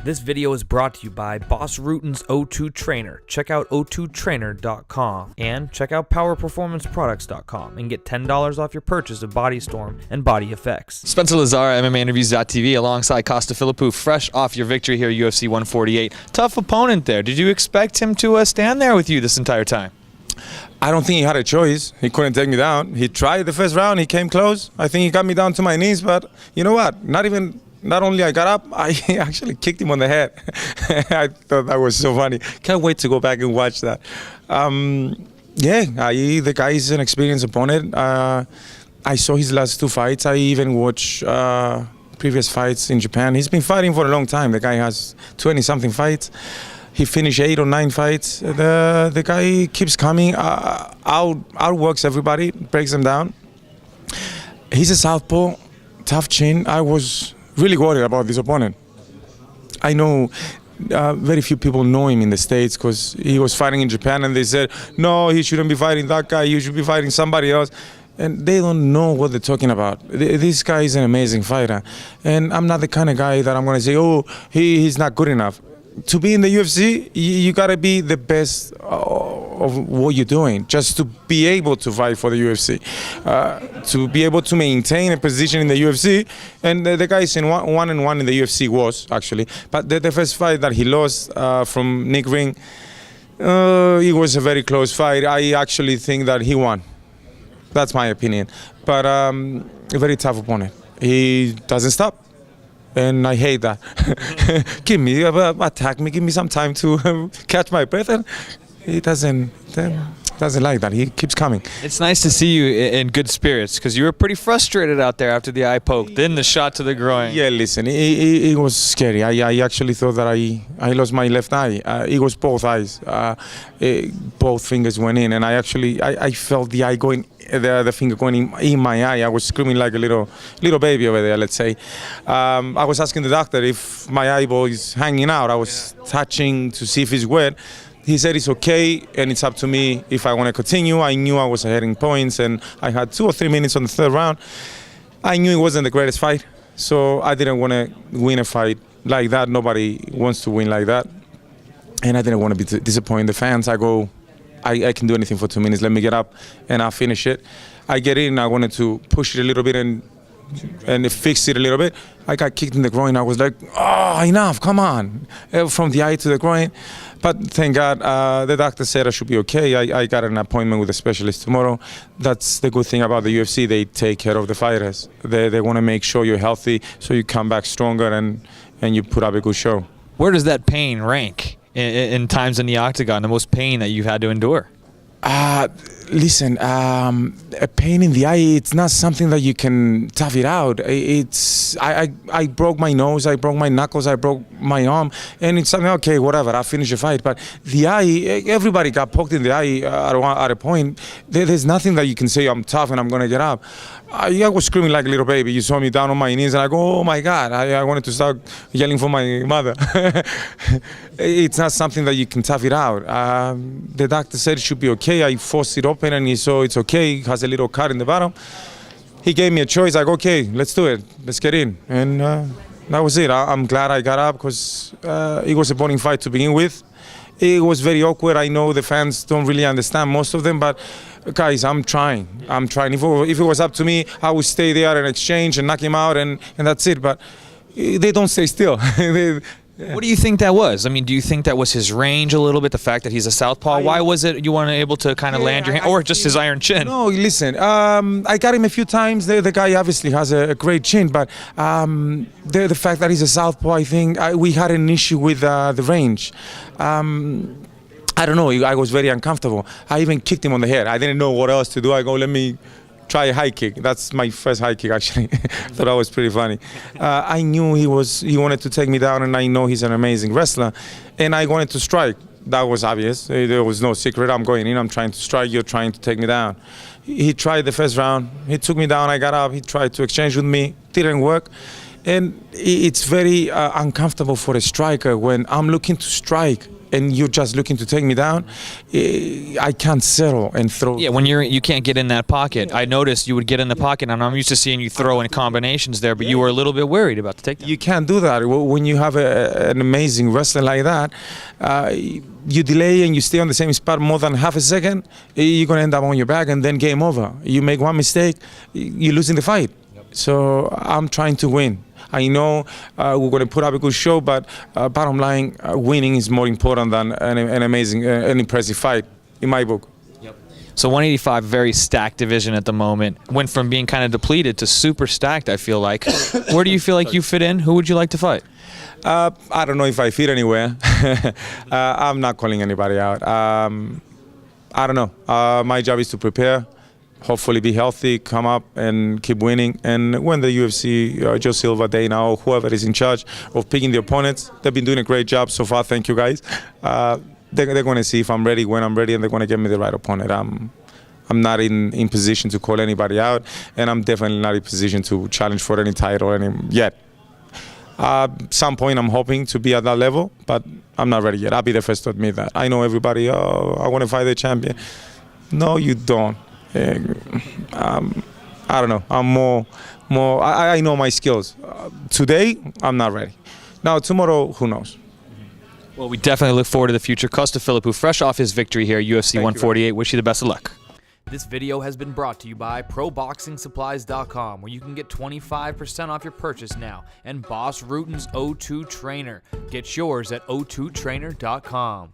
This video is brought to you by Boss Rutan's O2 Trainer. Check out o2trainer.com and check out powerperformanceproducts.com and get $10 off your purchase of Body Storm and Body Effects. Spencer Lazara, MMAinterviews.tv, alongside Costa Philippou, fresh off your victory here at UFC 148. Tough opponent there. Did you expect him to stand there with you this entire time? I don't think he had a choice. He couldn't take me down. He tried the first round. He came close. I think he got me down to my knees, but you know what? Not only I got up, I actually kicked him on the head. I thought that was so funny. Can't wait to go back and watch that. The guy is an experienced opponent. I saw his last two fights. I even watched previous fights in Japan. He's been fighting for a long time. The guy has 20-something fights. He finished 8 or 9 fights. The guy keeps coming, outworks everybody, breaks them down. He's a southpaw, tough chin. I was really worried about this opponent. I know very few people know him in the States because he was fighting in Japan and they said, no, he shouldn't be fighting that guy, he should be fighting somebody else. And they don't know what they're talking about. This guy is an amazing fighter. And I'm not the kind of guy that I'm going to say, oh, he's not good enough. To be in the UFC, you got to be the best of what you're doing, just to be able to fight for the UFC, to be able to maintain a position in the UFC. And the guy is in 1-1 in the UFC was, actually. But the first fight that he lost from Nick Ring, it was a very close fight. I actually think that he won. That's my opinion. But a very tough opponent. He doesn't stop. And I hate that. Attack me, give me some time to catch my breath. And he doesn't like that. He keeps coming. It's nice to see you in good spirits because you were pretty frustrated out there after the eye poke, then the shot to the groin. Yeah, listen, it was scary. I actually thought that I lost my left eye. It was both eyes. Both fingers went in, and I felt the eye going. The finger going in my eye. I was screaming like a little baby over there, let's say. I was asking the doctor if my eyeball is hanging out. I was touching to see if it's wet. He said it's okay, and it's up to me if I want to continue. I knew I was heading points, and I had 2 or 3 minutes on the third round. I knew it wasn't the greatest fight, so I didn't want to win a fight like that. Nobody wants to win like that, and I didn't want to disappoint the fans. I can do anything for 2 minutes. Let me get up and I'll finish it. I get in. I wanted to push it a little bit and fix it a little bit. I got kicked in the groin. I was like, oh, enough, come on. From the eye to the groin. But thank God, the doctor said I should be okay. I got an appointment with a specialist tomorrow. That's the good thing about the UFC. They take care of the fighters. They want to make sure you're healthy so you come back stronger and you put up a good show. Where does that pain rank in times in the octagon, the most pain that you've had to endure? Listen, a pain in the eye, it's not something that you can tough it out. I broke my nose, I broke my knuckles, I broke my arm, and it's something, okay, whatever, I'll finish the fight. But the eye, everybody got poked in the eye at a point. There's nothing that you can say, I'm tough and I'm going to get up. I was screaming like a little baby. You saw me down on my knees and I go, oh my God, I wanted to start yelling for my mother. It's not something that you can tough it out. The doctor said it should be okay. I forced it open and he saw it's okay. It has a little cut in the bottom. He gave me a choice. I go, okay, let's do it. Let's get in. And that was it. I'm glad I got up because it was a boring fight to begin with. It was very awkward. I know the fans don't really understand, most of them, but guys, I'm trying. If it was up to me, I would stay there and exchange and knock him out and that's it. But they don't stay still. What do you think that was? I mean, do you think that was his range a little bit, the fact that he's a southpaw? Why was it you weren't able to kind of land your hand, or just his iron chin? No, listen, I got him a few times. The guy obviously has a great chin, but the fact that he's a southpaw, I think we had an issue with the range. I don't know, I was very uncomfortable. I even kicked him on the head. I didn't know what else to do. I go, let me try a high kick. That's my first high kick, actually. Thought that was pretty funny. I knew he wanted to take me down, and I know he's an amazing wrestler. And I wanted to strike. That was obvious. There was no secret. I'm going in, I'm trying to strike, you're trying to take me down. He tried the first round. He took me down, I got up, he tried to exchange with me. Didn't work. And it's very uncomfortable for a striker when I'm looking to strike and you're just looking to take me down. I can't settle and throw. Yeah, when you can't get in that pocket. I noticed you would get in the pocket, and I'm used to seeing you throw in combinations there, but you were a little bit worried about the takedown. You can't do that. When you have an amazing wrestler like that, you delay and you stay on the same spot more than half a second, you're going to end up on your back, and then game over. You make one mistake, you're losing the fight. So I'm trying to win. I know we're going to put up a good show, but bottom line, winning is more important than an amazing, an impressive fight, in my book. So 185, very stacked division at the moment. Went from being kind of depleted to super stacked, I feel like. Where do you feel like you fit in? Who would you like to fight? I don't know if I fit anywhere. I'm not calling anybody out. I don't know. My job is to prepare, hopefully be healthy, come up and keep winning. And when the UFC, Joe Silva, Dana, or whoever is in charge of picking the opponents, they've been doing a great job so far. Thank you, guys. They're going to see if I'm ready, when I'm ready, and they're going to get me the right opponent. I'm not in position to call anybody out, and I'm definitely not in position to challenge for any title yet. Some point I'm hoping to be at that level, but I'm not ready yet. I'll be the first to admit that. I know everybody, oh, I want to fight the champion. No, you don't. I don't know. I'm more. I know my skills. Today, I'm not ready. Now, tomorrow, who knows? Well, we definitely look forward to the future. Costa Philippou, fresh off his victory here, UFC 148. Wish you the best of luck. This video has been brought to you by ProBoxingSupplies.com, where you can get 25% off your purchase now, and Boss Rutan's O2 Trainer. Get yours at O2Trainer.com.